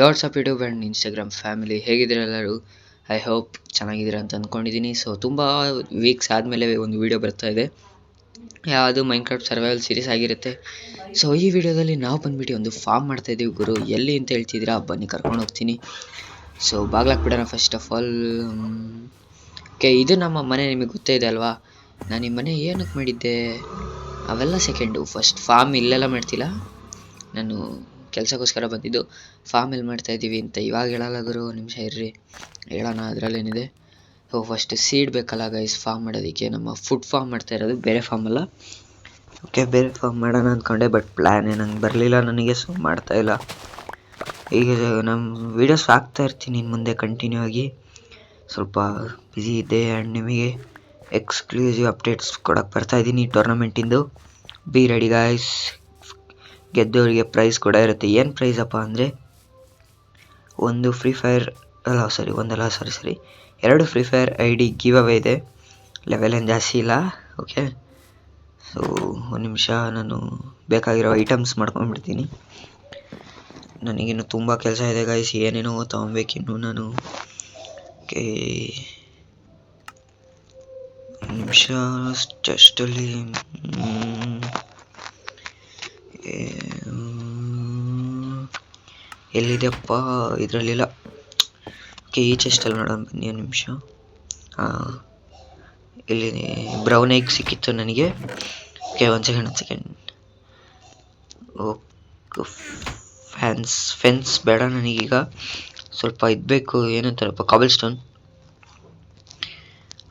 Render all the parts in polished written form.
WhatsApp YouTube and Instagram family ಹೇಗಿದ್ದೀರಾ ಎಲ್ಲರೂ? I hope ಚೆನ್ನಾಗಿದ್ದೀರಾ ಅಂತ ಅಂದ್ಕೊಂಡಿದ್ದೀನಿ. ಸೊ ತುಂಬ ವೀಕ್ಸ್ ಆದಮೇಲೆ ಒಂದು ವೀಡಿಯೋ ಬರ್ತಾ ಇದೆ, ಯಾವುದು ಮೈನ್ಕ್ರಾಫ್ಟ್ ಸರ್ವೈವಲ್ ಸೀರೀಸ್ ಆಗಿರುತ್ತೆ. ಸೊ ಈ ವಿಡಿಯೋದಲ್ಲಿ ನಾವು ಬಂದುಬಿಟ್ಟು ಒಂದು ಫಾರ್ಮ್ ಮಾಡ್ತಾಯಿದ್ದೀವಿ ಗುರು. ಎಲ್ಲಿ ಅಂತ ಹೇಳ್ತಿದ್ದೀರಾ? ಬನ್ನಿ ಕರ್ಕೊಂಡು ಹೋಗ್ತೀನಿ. ಸೊ ಬಾಗ್ಲಾಕ್ಬಿಡೋಣ ಫಸ್ಟ್ ಆಫ್ ಆಲ್. ಓಕೆ, ಇದು ನಮ್ಮ ಮನೆ, ನಿಮಗೆ ಗೊತ್ತೇ ಇದೆ ಅಲ್ವಾ. ನಾನು ಈ ಮನೆ ಏನಕ್ಕೆ ಮಾಡಿದ್ದೆ ಅವೆಲ್ಲ ಸೆಕೆಂಡು. ಫಸ್ಟ್ ಫಾರ್ಮ್ ಇಲ್ಲೆಲ್ಲ ಮಾಡ್ತಿಲ್ಲ, ನಾನು ಕೆಲಸಕ್ಕೋಸ್ಕರ ಬಂದಿದ್ದು. ಫಾರ್ಮ್ ಎಲ್ಲಿ ಮಾಡ್ತಾಯಿದ್ದೀವಿ ಅಂತ ಇವಾಗ ಹೇಳಲ್ಲ ಗುರು, ನಿಮಿಷ ಇರ್ರಿ ಹೇಳೋಣ, ಅದರಲ್ಲೇನಿದೆ. ಸೊ ಫಸ್ಟ್ ಸೀಡ್ ಬೇಕಲ್ಲ ಗೈಸ್ ಫಾರ್ಮ್ ಮಾಡೋದಕ್ಕೆ. ನಮ್ಮ ಫುಡ್ ಫಾರ್ಮ್ ಮಾಡ್ತಾ ಇರೋದು, ಬೇರೆ ಫಾರ್ಮ್ ಅಲ್ಲ. ಓಕೆ, ಬೇರೆ ಫಾರ್ಮ್ ಮಾಡೋಣ ಅಂದ್ಕೊಂಡೆ, ಬಟ್ ಪ್ಲ್ಯಾನ್ ನಂಗೆ ಬರಲಿಲ್ಲ ನನಗೆ, ಸೊ ಮಾಡ್ತಾಯಿಲ್ಲ. ಈಗ ನಮ್ಮ ವೀಡಿಯೋಸ್ ಹಾಕ್ತಾ ಇರ್ತೀನಿ ಇನ್ನು ಮುಂದೆ ಕಂಟಿನ್ಯೂ ಆಗಿ. ಸ್ವಲ್ಪ ಬ್ಯುಸಿ ಇದ್ದೆ ಆ್ಯಂಡ್ ನಿಮಗೆ ಎಕ್ಸ್ಕ್ಲೂಸಿವ್ ಅಪ್ಡೇಟ್ಸ್ ಕೊಡೋಕ್ಕೆ ಬರ್ತಾಯಿದ್ದೀನಿ ಟೂರ್ನಮೆಂಟಿಂದು. Be ready guys. ಗೆದ್ದವರಿಗೆ ಪ್ರೈಸ್ ಕೂಡ ಇರುತ್ತೆ. ಏನು ಪ್ರೈಸ್ ಅಪ್ಪ ಅಂದರೆ, ಒಂದು ಫ್ರೀ ಫೈರ್ ಎರಡು Free Fire ID giveaway ಇದೆ. ಲೆವೆಲ್ ಏನು ಜಾಸ್ತಿ ಇಲ್ಲ. ಓಕೆ, ಸೊ ಒಂದು ನಿಮಿಷ, ನಾನು ಬೇಕಾಗಿರೋ ಐಟಮ್ಸ್ ಮಾಡ್ಕೊಂಡ್ಬಿಡ್ತೀನಿ. ನನಗಿನ್ನು ತುಂಬ ಕೆಲಸ ಇದೆ ಗೈಸ್, ಏನೇನೋ ತೊಗೊಬೇಕಿನ್ನು ನಾನು. ಓಕೆ, ಒಂದು ನಿಮಿಷ, ಚೆಸ್ಟಲ್ಲಿ ಎಲ್ಲಿದೆಯಪ್ಪ, ಇದರಲ್ಲಿಲ್ಲ. ಓಕೆ, ಈ ಚೆಸ್ಟಲ್ಲಿ ನೋಡೋಣ ಬನ್ನಿ ಒಂದು ನಿಮಿಷ. ಇಲ್ಲಿ ಬ್ರೌನ್ ಎಗ್ ಸಿಕ್ಕಿತ್ತು ನನಗೆ. ಓಕೆ, ಒಂದು ಸೆಕೆಂಡ್. ಓಕೆ, ಫೆನ್ಸ್ ಬೇಡ ನನಗೀಗ, ಸ್ವಲ್ಪ ಇದು ಬೇಕು, ಏನಂತಾರಪ್ಪ, ಕಾಬಲ್ ಸ್ಟೋನ್.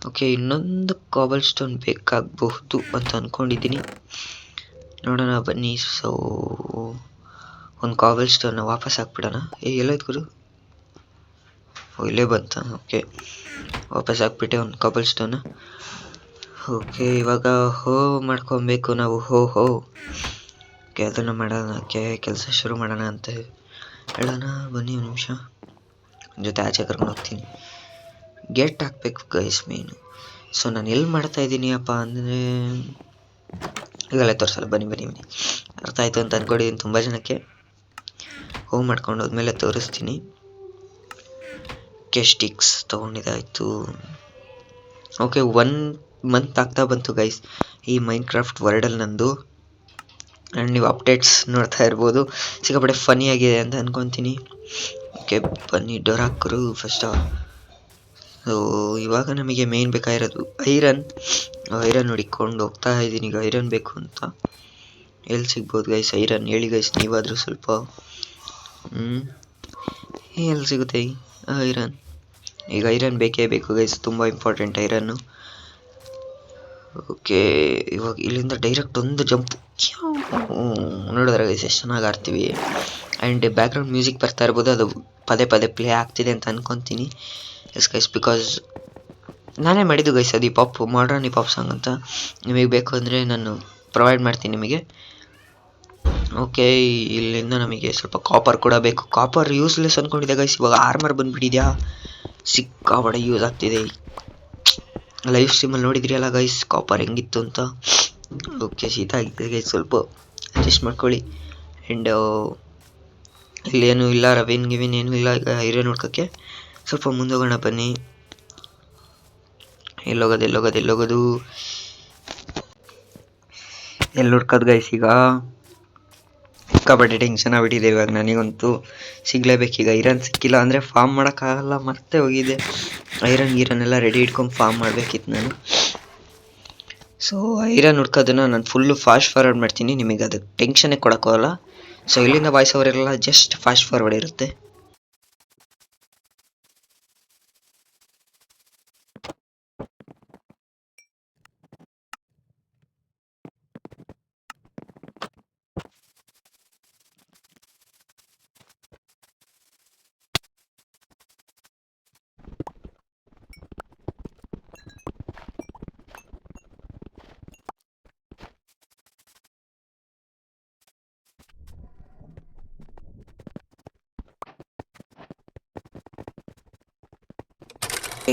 ಓಕೆ, ಇನ್ನೊಂದು ಕಾಬಲ್ ಸ್ಟೋನ್ ಬೇಕಾಗಬಹುದು ಅಂತ ಅಂದ್ಕೊಂಡಿದ್ದೀನಿ, ನೋಡೋಣ ಬನ್ನಿ. ಸೊ ಒಂದು ಕಾಬಲ್ ಸ್ಟೋನ್ನ ವಾಪಸ್ ಹಾಕ್ಬಿಡೋಣ. ಎಲ್ಲೋಯ್ತು ಗುರು? ಇಲ್ಲೇ ಬಂತ. ಓಕೆ, ವಾಪಸ್ ಹಾಕ್ಬಿಟ್ಟೆ ಒಂದು ಕಾಬಲ್ ಸ್ಟೋನ್ನ. ಓಕೆ, ಇವಾಗ ಮಾಡ್ಕೊಬೇಕು ನಾವು. ಓಕೆ, ಅದನ್ನು ಮಾಡೋಣಕ್ಕೆ ಕೆಲಸ ಶುರು ಮಾಡೋಣ ಅಂತ ಹೇಳೋಣ ಬನ್ನಿ. ಒಂದು ನಿಮಿಷ, ಜೊತೆ ಆಚೆ ಕರ್ಕೊಂಡು ಹೋಗ್ತೀನಿ. ಗೇಟ್ ಹಾಕಬೇಕು ಗೈಸ್ ಮೇನು. ಸೊ ನಾನು ಎಲ್ಲಿ ಮಾಡ್ತಾಯಿದ್ದೀನಿ ಅಪ್ಪ ಅಂದರೆ, ಈಗಲೇ ತೋರಿಸಲ್ಲ, ಬನ್ನಿ. ಅರ್ಥ ಆಯಿತು ಅಂತ ಅಂದ್ಕೊಂಡಿದ್ದೀನಿ ತುಂಬ ಜನಕ್ಕೆ. ಮಾಡ್ಕೊಂಡು ಹೋದ್ಮೇಲೆ ತೋರಿಸ್ತೀನಿ. ಸ್ಟಿಕ್ಸ್ ತೊಗೊಂಡಿದ್ದಾಯಿತು. ಓಕೆ, 1 ಮಂತ್ ಆಗ್ತಾ ಬಂತು ಗೈಸ್ ಈ ಮೈನ್ಕ್ರಾಫ್ಟ್ ವರ್ಲ್ಡಲ್ಲಿ ನಂದು. ಆ್ಯಂಡ್ ನೀವು ಅಪ್ಡೇಟ್ಸ್ ನೋಡ್ತಾ ಇರ್ಬೋದು, ಸಿಕ್ಕಾಪಟ್ಟೆ ಫನಿ ಆಗಿದೆ ಅಂತ ಅಂದ್ಕೊತೀನಿ. ಓಕೆ, ಬನ್ನಿ ಡೋರ್ ಹಾಕರು ಫಸ್ಟ್. ಸೊ ಇವಾಗ ನಮಗೆ ಮೇನ್ ಬೇಕಾಗಿರೋದು ಐರನ್ ಹುಡಿಕೊಂಡು ಹೋಗ್ತಾ ಇದ್ದೀನಿ. ಈಗ ಐರನ್ ಬೇಕು ಅಂತ. ಎಲ್ಲಿ ಸಿಗ್ಬೋದು ಗೈಸ್ ಐರನ್? ಹೇಳಿ ಗೈಸ್ ನೀವಾದರೂ ಸ್ವಲ್ಪ. ಎಲ್ಲಿ ಸಿಗುತ್ತೆ ಐರನ್? ಈಗ ಐರನ್ ಬೇಕೇ ಬೇಕು ಗೈಸ್, ತುಂಬ ಇಂಪಾರ್ಟೆಂಟ್ ಐರನ್ನು. ಓಕೆ, ಇವಾಗ ಇಲ್ಲಿಂದ ಡೈರೆಕ್ಟ್ ಒಂದು ಜಂಪ್. ನೋಡಿದ್ರೆ ಗೈಸ್ ಎಷ್ಟು ಚೆನ್ನಾಗಿ ಆಡ್ತೀವಿ. ಆ್ಯಂಡ್ ಬ್ಯಾಕ್ಗ್ರೌಂಡ್ ಮ್ಯೂಸಿಕ್ ಬರ್ತಾ ಇರ್ಬೋದು, ಅದು ಪದೇ ಪ್ಲೇ ಆಗ್ತಿದೆ ಅಂತ ಅಂದ್ಕೊತೀನಿ. ಎಸ್ ಗೈಸ್, ಬಿಕಾಸ್ ನಾನೇ ಮಾಡಿದ್ದು ಗೈಸ್ ಅದು ಮಾಡರ್ನ್ ಹಿಪ್ ಹಾಪ್ ಸಾಂಗ್ ಅಂತ. ನಿಮಗೆ ಬೇಕು ಅಂದರೆ ನಾನು ಪ್ರೊವೈಡ್ ಮಾಡ್ತೀನಿ ನಿಮಗೆ. ಓಕೆ, ಇಲ್ಲಿಂದ ನಮಗೆ ಸ್ವಲ್ಪ ಕಾಪರ್ ಕೂಡ ಬೇಕು. ಕಾಪರ್ ಯೂಸ್ಲೆಸ್ ಅಂದ್ಕೊಂಡಿದ್ದೆ ಗೈಸ್, ಇವಾಗ ಆರ್ಮರ್ ಬಂದುಬಿಟ್ಟಿದ್ಯಾ, ಸಿಕ್ಕಾಪಟ್ಟೆ ಯೂಸ್ ಆಗ್ತಿದೆ. ಲೈವ್ ಸ್ಟ್ರೀಮಲ್ಲಿ ನೋಡಿದ್ರಿ ಗೈಸ್ ಕಾಪರ್ ಹೆಂಗಿತ್ತು ಅಂತ. ಓಕೆ, ಶೀತ ಆಗಿದೆ ಗೈಸ್, ಸ್ವಲ್ಪ ಅಡ್ಜಸ್ಟ್ ಮಾಡ್ಕೊಳ್ಳಿ. ಆ್ಯಂಡ್ ಇಲ್ಲೇನು ಇಲ್ಲ, ರವಿನ್ ಏನೂ ಇಲ್ಲ. ಈಗ ಐರನ್ ಹುಡ್ಕೋಕ್ಕೆ ಸ್ವಲ್ಪ ಮುಂದೋಗೋಣ ಬನ್ನಿ. ಎಲ್ಲೋಗೋದು ಎಲ್ಲಿ ಹುಡ್ಕೋದು ಗೈಸ್? ಈಗ ಸಿಕ್ಕಾಪಟ್ಟೆ ಟೆನ್ಷನ್ ಆಗ್ಬಿಟ್ಟಿದೆ ಇವಾಗ ನನಗಂತೂ. ಸಿಗಲೇಬೇಕೀಗ. ಐರನ್ ಸಿಕ್ಕಿಲ್ಲ ಅಂದರೆ ಫಾರ್ಮ್ ಮಾಡೋಕ್ಕಾಗಲ್ಲ. ಮತ್ತೆ ಹೋಗಿದೆ ಐರನ್ ಎಲ್ಲ ರೆಡಿ ಇಟ್ಕೊಂಡು ಫಾರ್ಮ್ ಮಾಡಬೇಕಿತ್ತು ನಾನು. ಸೊ ಐರನ್ ಹುಡ್ಕೋದನ್ನು ನಾನು ಫುಲ್ಲು ಫಾಸ್ಟ್ ಫಾರ್ವರ್ಡ್ ಮಾಡ್ತೀನಿ, ನಿಮಗೆ ಅದಕ್ಕೆ ಟೆನ್ಷನ್ನೇ ಕೊಡೋಕ್ಕೋಗಲ್ಲ. ಸೊ ಇಲ್ಲಿಂದ ವಾಯ್ಸ್ ಓವರೆಲ್ಲ ಜಸ್ಟ್ ಫಾಸ್ಟ್ ಫಾರ್ವರ್ಡ್ ಇರುತ್ತೆ.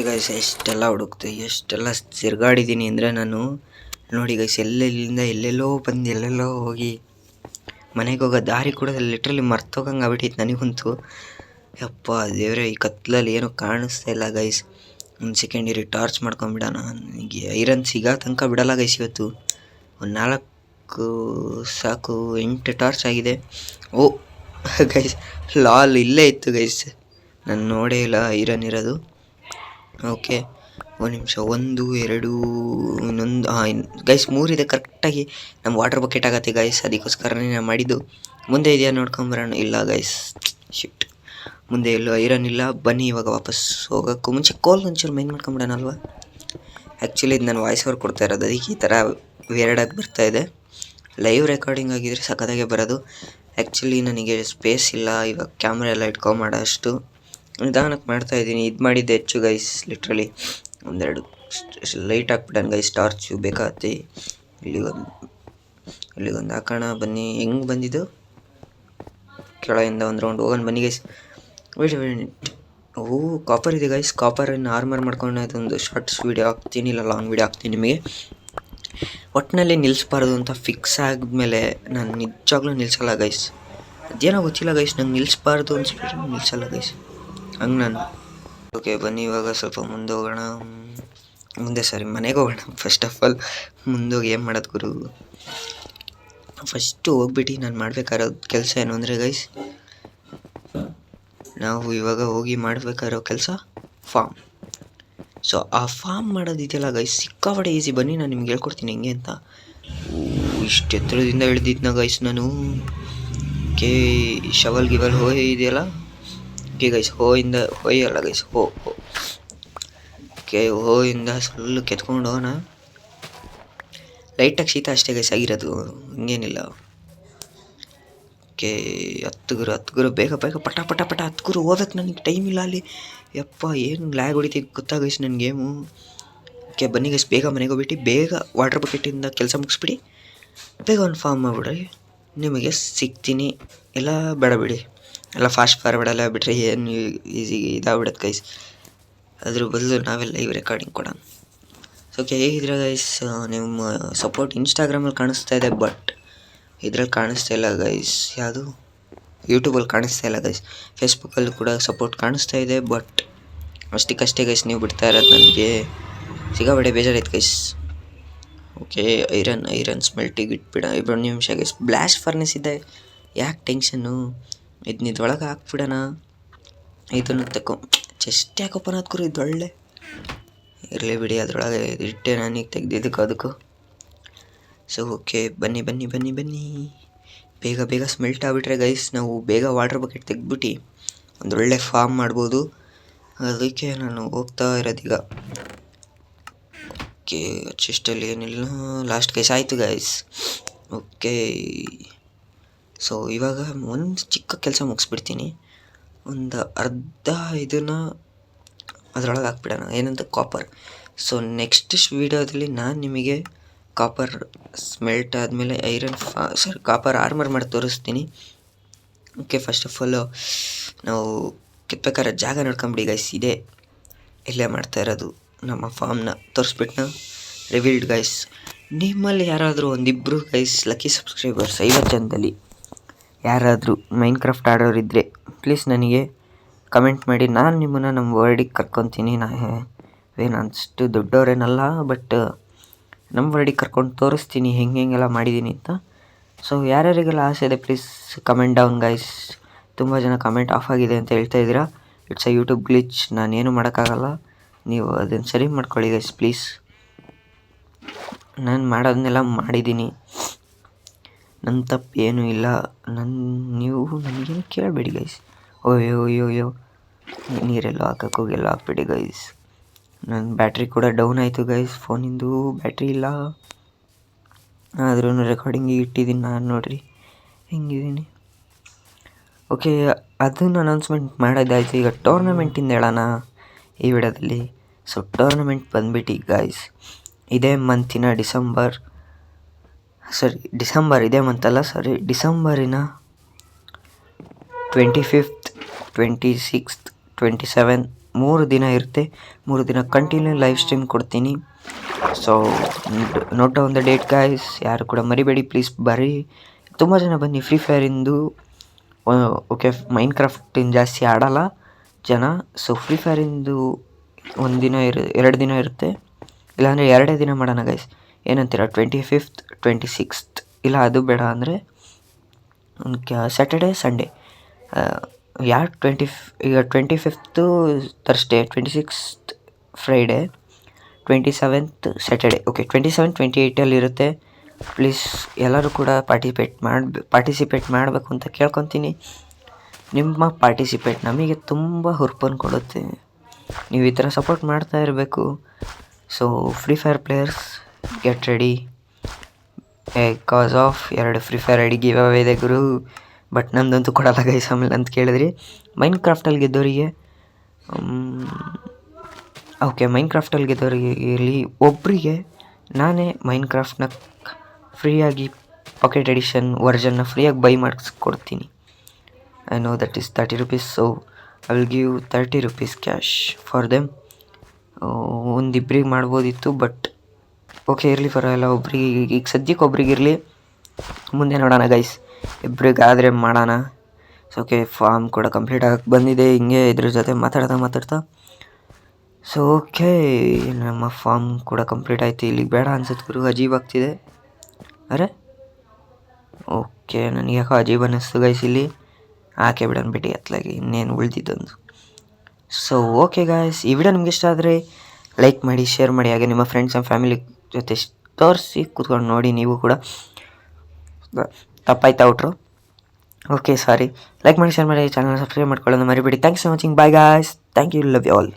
ಗೈಸ್ ಎಷ್ಟೆಲ್ಲ ಹುಡುಕ್ತೆ, ಎಷ್ಟೆಲ್ಲ ತಿರ್ಗಾಡಿದ್ದೀನಿ ಅಂದರೆ ನಾನು. ನೋಡಿ ಗೈಸ್, ಎಲ್ಲೆಲ್ಲಿಂದ ಎಲ್ಲೆಲ್ಲೋ ಬಂದು ಎಲ್ಲೆಲ್ಲೋ ಹೋಗಿ ಮನೆಗೆ ಹೋಗೋ ದಾರಿ ಕೂಡ ಲಿಟ್ರಲಿ ಮರ್ತೋಗಂಗೆ ಆಗ್ಬಿಟ್ಟಿತ್ತು ನನಗಂತೂ. ಯಪ್ಪ ದೇವ್ರೆ, ಈ ಕತ್ಲಲ್ಲಿ ಏನೂ ಕಾಣಿಸ್ತಾ ಇಲ್ಲ ಗೈಸ್. ಒಂದು ಸೆಕೆಂಡ್ ಇರಿ, ಟಾರ್ಚ್ ಮಾಡ್ಕೊಂಬಿಡೋಣ. ನನಗೆ ಐರನ್ ಸಿಗೋ ತನಕ ಬಿಡಲ್ಲ ಗೈಸ್. ಇವತ್ತು ಒಂದು 4 ಸಾಕು, 8 ಟಾರ್ಚ್ ಆಗಿದೆ. ಓ ಗೈಸ್, ಲಾಲ್ ಇಲ್ಲೇ ಇತ್ತು ಗೈಸ್, ನಾನು ನೋಡೇ ಇಲ್ಲ ಐರನ್ ಇರೋದು. ಓಕೆ, ಒಂದು ನಿಮಿಷ, 1 2 ಇನ್ನೊಂದು, ಗೈಸ್ 3 ಇದೆ ಕರೆಕ್ಟಾಗಿ. ನಮ್ಮ ವಾಟರ್ ಬಕೆಟ್ ಆಗತ್ತೆ ಗೈಸ್, ಅದಕ್ಕೋಸ್ಕರನೇ ನಾನು ಮಾಡಿದ್ದು. ಮುಂದೆ ಇದೆಯಾ ನೋಡ್ಕೊಂಬರೋಣ. ಇಲ್ಲ ಗೈಸ್, ಶಿಟ್, ಮುಂದೆ ಎಲ್ಲೂ ಐರನ್ ಇಲ್ಲ. ಬನ್ನಿ ಇವಾಗ ವಾಪಸ್ ಹೋಗೋಕ್ಕೂ ಮುಂಚೆ ಕೋಲ್ ಒಂಚೂರು ಮೈನ್ ಮಾಡ್ಕೊಂಬಿಡೋಣ ಅಲ್ವಾ. ಆ್ಯಕ್ಚುಲಿ ಇದು ನಾನು ವಾಯ್ಸ್ ಓವರ್ ಕೊಡ್ತಾ ಇರೋದು, ಅದಕ್ಕೆ ಈ ಥರ ವೇರ್ಡಾಗಿ ಬರ್ತಾಯಿದೆ. ಲೈವ್ ರೆಕಾರ್ಡಿಂಗ್ ಆಗಿದ್ರೆ ಸಖತ್ತಾಗೆ ಬರೋದು. ಆ್ಯಕ್ಚುಲಿ ನನಗೆ ಸ್ಪೇಸ್ ಇಲ್ಲ ಇವಾಗ ಕ್ಯಾಮ್ರಾ ಎಲ್ಲ ಇಟ್ಕೊಂಬಿಡೋ ಅಷ್ಟು. ನಿಧಾನಕ್ಕೆ ಮಾಡ್ತಾಯಿದ್ದೀನಿ. ಇದು ಮಾಡಿದ್ದೆ ಹೆಚ್ಚು ಗೈಸ್, ಲಿಟ್ರಲಿ. ಒಂದೆರಡು ಲೈಟ್ ಹಾಕ್ಬಿಡೋಣ ಗೈಸ್, ಟಾರ್ಚು ಬೇಕಾಗತ್ತೆ. ಇಲ್ಲಿಗೊಂದು ಹಾಕೋಣ. ಬನ್ನಿ, ಹೆಂಗೆ ಬಂದಿದ್ದು ಕೆಳಗಿಂದ ಒಂದು ರೌಂಡ್ ಹೋಗೋಣ ಬನ್ನಿ ಗೈಸ್. ವೇಟ್, ಓ ಕಾಪರ್ ಇದೆ ಗೈಸ್. ಕಾಪರನ್ನು ಆರ್ಮರ್ ಮಾಡ್ಕೊಂಡು ಅದೊಂದು ಶಾರ್ಟ್ಸ್ ವೀಡಿಯೋ ಹಾಕ್ತೀನಿ, ಇಲ್ಲ ಲಾಂಗ್ ವೀಡಿಯೋ ಹಾಕ್ತೀನಿ ನಿಮಗೆ. ಒಟ್ಟಿನಲ್ಲಿ ನಿಲ್ಲಿಸ್ಬಾರ್ದು ಅಂತ ಫಿಕ್ಸ್ ಆದಮೇಲೆ ನಾನು ನಿಜವಾಗ್ಲೂ ನಿಲ್ಲಿಸಲ್ಲ ಗೈಸ್. ಅದೇನೋ ಗೊತ್ತಿಲ್ಲ ಗೈಸ್, ನಂಗೆ ನಿಲ್ಲಿಸ್ಬಾರ್ದು ಅನ್ಸ್ಬಿಟ್ರೆ ನಿಲ್ಲಿಸಲ್ಲ ಗೈಸ್, ಹಂಗೆ ನಾನು. ಓಕೆ ಬನ್ನಿ ಇವಾಗ ಸ್ವಲ್ಪ ಮುಂದೆ ಹೋಗೋಣ. ಮನೆಗೆ ಹೋಗೋಣ. ಫಸ್ಟ್ ಆಫ್ ಆಲ್ ಮುಂದೋಗಿ ಏನು ಮಾಡೋದು ಗುರು, ಫಸ್ಟು ಹೋಗ್ಬಿಟ್ಟು ನಾನು ಮಾಡಬೇಕಾಗಿರೋ ಕೆಲಸ ಏನು ಅಂದರೆ ಗೈಸ್, ನಾವು ಇವಾಗ ಹೋಗಿ ಮಾಡಬೇಕಾಗಿರೋ ಕೆಲಸ ಫಾರ್ಮ್. ಸೊ ಆ ಫಾರ್ಮ್ ಮಾಡೋದಿದೆಯಲ್ಲ ಗೈಸ್, ಸಿಕ್ಕಾಪಟ್ಟೆ ಈಸಿ. ಬನ್ನಿ ನಾನು ನಿಮ್ಗೆ ಹೇಳ್ಕೊಡ್ತೀನಿ ಹೆಂಗೆ ಅಂತ. ಇಷ್ಟು ಎತ್ತರದಿಂದ ಇಳಿದಿದ್ನ ಗೈಸ್ ನಾನು. ಶವಲ್ ಗಿವಲ್ ಇದೆಯಲ್ಲ. ಓಕೆ ಗೈಸ್, ಹೋಯಲ್ಲ ಗೈಸ್, ಓಕೆ ಹೋಯಿಂದ ಸ್ವಲ್ಪ ಕೆತ್ಕೊಂಡು ಹೋಗೋಣ. ಲೈಟಾಗಿ ಶೀತ ಅಷ್ಟೇ ಗೈಸ್ ಆಗಿರೋದು, ಹಂಗೇನಿಲ್ಲ. ಓಕೆ, 10 ಗುರು, ಬೇಗ ಪಟ ಹತ್ತು ಹೋಗ್ಬೇಕು. ನನಗೆ ಟೈಮ್ ಇಲ್ಲ ಅಲ್ಲಿ. ಯಪ್ಪ ಏನು ಲ್ಯಾಗ್ ಹೊಡಿತೀವಿ ಗೊತ್ತಾ ಗೈಸ್ ನನ್ನ ಗೇಮು. ಓಕೆ ಬನ್ನಿ ಗೈಸ್, ಬೇಗ ಮನೆಗೆ ಹೋಗ್ಬಿಟ್ಟು ಬೇಗ ವಾಟರ್ ಬಕೆಟಿಂದ ಕೆಲಸ ಮುಗಿಸ್ಬಿಡಿ, ಬೇಗ ಒಂದು ಫಾರ್ಮ್ ಮಾಡಿಬಿಡ್ರಿ. ನಿಮಗೆ ಸಿಗ್ತೀನಿ. ಎಲ್ಲ ಬೇಡ ಬಿಡಿ, ಎಲ್ಲ ಫಾಸ್ಟ್ ಫಾರ್ವರ್ಡ್ ಎಲ್ಲ ಬಿಟ್ರೆ ಏನು ಈಸಿ ಇದಾಗ್ಬಿಡತ್ತೆ ಗೈಸ್. ಅದ್ರ ಬದಲು ನಾವೆಲ್ಲ ಲೈವ್ ರೆಕಾರ್ಡಿಂಗ್ ಕೊಡೋಣ. ಸೊ ಓಕೆ, ಹೇಗಿದ್ರೆ ಗೈಸ್, ನಿಮ್ಮ ಸಪೋರ್ಟ್ ಇನ್ಸ್ಟಾಗ್ರಾಮಲ್ಲಿ ಕಾಣಿಸ್ತಾ ಇದೆ, ಬಟ್ ಇದ್ರಲ್ಲಿ ಕಾಣಿಸ್ತಾ ಇಲ್ಲ ಗೈಸ್. ಯಾವುದು ಯೂಟ್ಯೂಬಲ್ಲಿ ಕಾಣಿಸ್ತಾ ಇಲ್ಲ ಗೈಸ್. ಫೇಸ್ಬುಕ್ಕಲ್ಲೂ ಕೂಡ ಸಪೋರ್ಟ್ ಕಾಣಿಸ್ತಾ ಇದೆ, ಬಟ್ ಅಷ್ಟಕ್ಕಷ್ಟೇ ಗೈಸ್. ನೀವು ಬಿಡ್ತಾ ಇರೋದು ನನಗೆ ಸಿಗಾಬಡೆ ಬೇಜಾರೈತೆ ಗೈಸ್. ಓಕೆ, ಐರನ್ ಸ್ಮೆಲ್ಟಿಗೆ ಇಟ್ಬಿಡ. 2 ನಿಮಿಷ ಗೈಸ್. ಬ್ಲಾಸ್ಟ್ ಫರ್ನೆಸ್ ಇದೆ, ಯಾಕೆ ಟೆನ್ಷನ್ನು. ಇದ್ರೊಳಗೆ ಹಾಕ್ಬಿಡೋಣ. ಇದನ್ನು ಚೆಸ್ಟ್ ಯಾಕೆ ಓಪನ್ ಹಾಕ್ರು, ಇದು ಒಳ್ಳೆ ಇರಲಿ ಬಿಡಿ. ಅದರೊಳಗೆ ಇಟ್ಟೆ ನಾನೀಗ ತೆಗ್ದಿದ್ದಕ್ಕೂ ಅದಕ್ಕೂ. ಸೊ ಓಕೆ, ಬನ್ನಿ ಬೇಗ ಸ್ಮೆಲ್ಟ್ ಆಗಿಬಿಟ್ರೆ ಗೈಸ್, ನಾವು ಬೇಗ ವಾಟರ್ ಬಕೆಟ್ ತೆಗ್ದುಬಿಟ್ಟು ಒಂದೊಳ್ಳೆ ಫಾರ್ಮ್ ಮಾಡ್ಬೋದು. ಅದಕ್ಕೆ ನಾನು ಹೋಗ್ತಾ ಇರೋದೀಗ. ಓಕೆ, ಚೆಸ್ಟಲ್ಲಿ ಏನಿಲ್ಲ. ಲಾಸ್ಟ್ ಗೈಸ್ ಆಯಿತು ಗೈಸ್. ಓಕೆ, ಸೊ ಇವಾಗ ಒಂದು ಚಿಕ್ಕ ಕೆಲಸ ಮುಗಿಸ್ಬಿಡ್ತೀನಿ. ಒಂದು ಅರ್ಧ ಇದನ್ನು ಅದರೊಳಗೆ ಹಾಕ್ಬಿಡೋಣ, ಏನಂತ ಕಾಪರ್. ಸೊ ನೆಕ್ಸ್ಟ್ ವೀಡಿಯೋದಲ್ಲಿ ನಾನು ನಿಮಗೆ ಕಾಪರ್ ಸ್ಮೆಲ್ಟ್ ಆದಮೇಲೆ ಕಾಪರ್ ಆರ್ಮರ್ ಮಾಡಿ ತೋರಿಸ್ತೀನಿ. ಓಕೆ, ಫಸ್ಟ್ ಆಫ್ ಆಲ್ ನಾವು ಕೆತ್ತಬೇಕಾದ್ರೆ ಜಾಗ ನೋಡ್ಕೊಂಬಿಡಿ ಗೈಸ್. ಇಲ್ಲೇ ಮಾಡ್ತಾ ಇರೋದು ನಮ್ಮ ಫಾರ್ಮ್ನ ತೋರಿಸ್ಬಿಟ್ನ ರಿವೀಲ್ಡ್ ಗೈಸ್. ನಿಮ್ಮಲ್ಲಿ ಯಾರಾದರೂ ಒಂದಿಬ್ಬರು ಗೈಸ್ ಲಕ್ಕಿ ಸಬ್ಸ್ಕ್ರೈಬರ್ಸ್ 50 ಜನದಲ್ಲಿ ಯಾರಾದರೂ ಮೈನ್ಕ್ರಾಫ್ಟ್ ಆಡೋರಿದ್ದರೆ ಪ್ಲೀಸ್ ನನಗೆ ಕಮೆಂಟ್ ಮಾಡಿ. ನಾನು ನಿಮ್ಮನ್ನು ನಮ್ಮ ವರ್ಡಿಗೆ ಕರ್ಕೊತೀನಿ. ಏನು ಅಷ್ಟು ದೊಡ್ಡವರೇನಲ್ಲ, ಬಟ್ ನಮ್ಮ ವರ್ಡಿಗೆ ಕರ್ಕೊಂಡು ತೋರಿಸ್ತೀನಿ ಹೆಂಗೆಲ್ಲ ಮಾಡಿದ್ದೀನಿ ಅಂತ. ಸೊ ಯಾರ್ಯಾರಿಗೆಲ್ಲ ಆಸೆ ಇದೆ ಪ್ಲೀಸ್ ಕಮೆಂಟ್ ಡೌನ್ ಗೈಸ್. ತುಂಬ ಜನ ಕಮೆಂಟ್ ಆಫ್ ಆಗಿದೆ ಅಂತ ಹೇಳ್ತಾ ಇದ್ದೀರಾ. ಇಟ್ಸ್ ಅ ಯೂಟ್ಯೂಬ್ ಗ್ಲಿಚ್, ನಾನೇನು ಮಾಡೋಕ್ಕಾಗಲ್ಲ. ನೀವು ಅದನ್ನು ಸರಿ ಮಾಡ್ಕೊಳ್ಳಿ ಗೈಸ್ ಪ್ಲೀಸ್. ನಾನು ಮಾಡೋದನ್ನೆಲ್ಲ ಮಾಡಿದ್ದೀನಿ, ನನ್ನ ತಪ್ಪು ಏನೂ ಇಲ್ಲ. ನೀವು ನನಗೇನು ಕೇಳಬೇಡಿ ಗೈಸ್. ಓಯ್ಯೋ ನೀರೆಲ್ಲೋ ಹಾಕೋಕ್ಕೋಗೆಲ್ಲ ಹಾಕ್ಬಿಡಿ ಗೈಸ್. ನನ್ನ ಬ್ಯಾಟ್ರಿ ಕೂಡ ಡೌನ್ ಆಯಿತು ಗೈಸ್, ಫೋನಿಂದು ಬ್ಯಾಟ್ರಿ ಇಲ್ಲ. ಆದ್ರೂ ರೆಕಾರ್ಡಿಂಗಿಗೆ ಇಟ್ಟಿದ್ದೀನಿ ನಾನು, ನೋಡಿರಿ ಹೆಂಗಿದ್ದೀನಿ. ಓಕೆ, ಅದನ್ನು ಅನೌನ್ಸ್ಮೆಂಟ್ ಮಾಡೋದಾಯ್ತು. ಈಗ ಟೂರ್ನಮೆಂಟಿಂದ ಹೇಳೋಣ ಈ ವಿಡಿಯೋದಲ್ಲಿ. ಸೊ ಟೂರ್ನಮೆಂಟ್ ಬಂದ್ಬಿಟ್ಟು ಗೈಸ್ ಇದೇ ಮಂತಿನ ಡಿಸೆಂಬರಿನ 25th, 26th, 27 3 ದಿನ ಇರುತ್ತೆ. 3 ದಿನ ಕಂಟಿನ್ಯೂ ಲೈವ್ ಸ್ಟ್ರೀಮ್ ಕೊಡ್ತೀನಿ. So note down the date guys. ಯಾರು ಕೂಡ ಮರಿಬೇಡಿ ಪ್ಲೀಸ್, ಬರ್ರಿ. ತುಂಬ ಜನ ಬನ್ನಿ ಫ್ರೀ ಫೈರಿಂದು ಓಕೆ ಮೈನ್ಕ್ರಾಫ್ಟಿನ ಜಾಸ್ತಿ ಆಡಲ್ಲ ಜನ. ಸೊ ಫ್ರೀ ಫೈರಿಂದು ಒಂದು ದಿನ 2 ದಿನ ಇರುತ್ತೆ, ಇಲ್ಲಾಂದರೆ 2 ದಿನ ಮಾಡೋಣ ಗೈಸ್. ಏನಂತೀರ? 25th 26th, ಇಲ್ಲ ಅದು ಬೇಡ ಅಂದರೆ ಸ್ಯಾಟರ್ಡೇ ಸಂಡೇ. ಈಗ 25th Thursday, 26th Friday, 27th Saturday. Okay 27, 28 ಇರುತ್ತೆ. ಪ್ಲೀಸ್ ಎಲ್ಲರೂ ಕೂಡ ಪಾರ್ಟಿಸಿಪೇಟ್ ಮಾಡಬೇಕು ಅಂತ ಕೇಳ್ಕೊತೀನಿ. ನಿಮ್ಮ ಪಾರ್ಟಿಸಿಪೇಟ್ ನಮಗೆ ತುಂಬ ಹುರುಪನ್ನು ಕೊಡುತ್ತೆ. ನೀವು ಈ ಥರ ಸಪೋರ್ಟ್ ಮಾಡ್ತಾ ಇರಬೇಕು. So free fire players get ready cause of 2 free fire ID giveaway ಇದೆ ಗುರು. ಬಟ್ ನಮ್ಮದಂತೂ ಕೊಡಲ್ಲ ಗೈಸ್. ಆಮೇಲೆ ಅಂತ ಕೇಳಿದ್ರಿ ಮೈನ್ಕ್ರಾಫ್ಟಲ್ಲಿ ಗೆದ್ದವರಿಗೆ ಇರಲಿ ಒಬ್ಬರಿಗೆ ನಾನೇ ಮೈನ್ಕ್ರಾಫ್ಟ್ನ ಫ್ರೀಯಾಗಿ ಪಾಕೆಟ್ ಎಡಿಷನ್ ವರ್ಷನ್ನ ಫ್ರೀಯಾಗಿ ಬೈ ಮಾಡಿಸ್ಕೊಡ್ತೀನಿ. I know that is 30 rupees, so I will give 30 rupees cash for them. ಒಂದಿಬ್ಬರಿಗೆ ಮಾಡ್ಬೋದಿತ್ತು, ಬಟ್ ಓಕೆ ಇರಲಿ, ಪರವಾಗಿಲ್ಲ. ಒಬ್ರಿಗೆ ಈಗ ಸದ್ಯಕ್ಕೆ ಒಬ್ರಿಗಿರಲಿ, ಮುಂದೆ ನೋಡೋಣ ಗೈಸ್. ಇಬ್ಬರಿಗಾದರೆ ಮಾಡೋಣ. ಸೊ ಓಕೆ, ಫಾರ್ಮ್ ಕೂಡ ಕಂಪ್ಲೀಟ್ ಆಗಕ್ಕೆ ಬಂದಿದೆ. ಹಿಂಗೆ ಇದ್ರ ಜೊತೆ ಮಾತಾಡ್ತಾ ಸೊ ಓಕೆ, ನಮ್ಮ ಫಾರ್ಮ್ ಕೂಡ ಕಂಪ್ಲೀಟ್ ಆಯಿತು. ಇಲ್ಲಿಗೆ ಬೇಡ ಅನ್ಸುತ್ತೆ ಗುರು, ಅಜೀಬ್ ಆಗ್ತಿದೆ. ಅರೆ ಓಕೆ, ನನಗೆ ಯಾಕೋ ಅಜೀಬ್ ಅನ್ನಿಸ್ತು ಗೈಸ್. ಇಲ್ಲಿ ಹಾಕೇ ಬಿಡೋಣ ಬಿಡಿ ಅತ್ಲಾಗಿ, ಇನ್ನೇನು ಉಳಿದಿದ್ದೊಂದು. ಸೊ ಓಕೆ ಗಾಯ್ಸ್, ಈ ವಿಡಿಯೋ ನಿಮ್ಗೆ ಇಷ್ಟ ಆದರೆ ಲೈಕ್ ಮಾಡಿ, ಶೇರ್ ಮಾಡಿ, ಹಾಗೆ ನಿಮ್ಮ ಫ್ರೆಂಡ್ಸ್ ಆ್ಯಂಡ್ ಫ್ಯಾಮಿಲಿ ಜೊತೆ ತೋರಿಸಿ ಕೂತ್ಕೊಂಡು ನೋಡಿ ನೀವು ಕೂಡ. ತಪ್ಪಾಯ್ತಾ ಔಟ್ರು? Okay sorry. ಲೈಕ್ ಮಾಡಿ, ಶೇರ್ ಮಾಡಿ, ಚಾನಲ್ ಸಬ್ಸ್ಕ್ರೈಬ್ ಮಾಡ್ಕೊಳ್ಳೋದು ಮರಿಬೇಡಿ. Thanks for watching. Bye guys. Thank you. Love you all.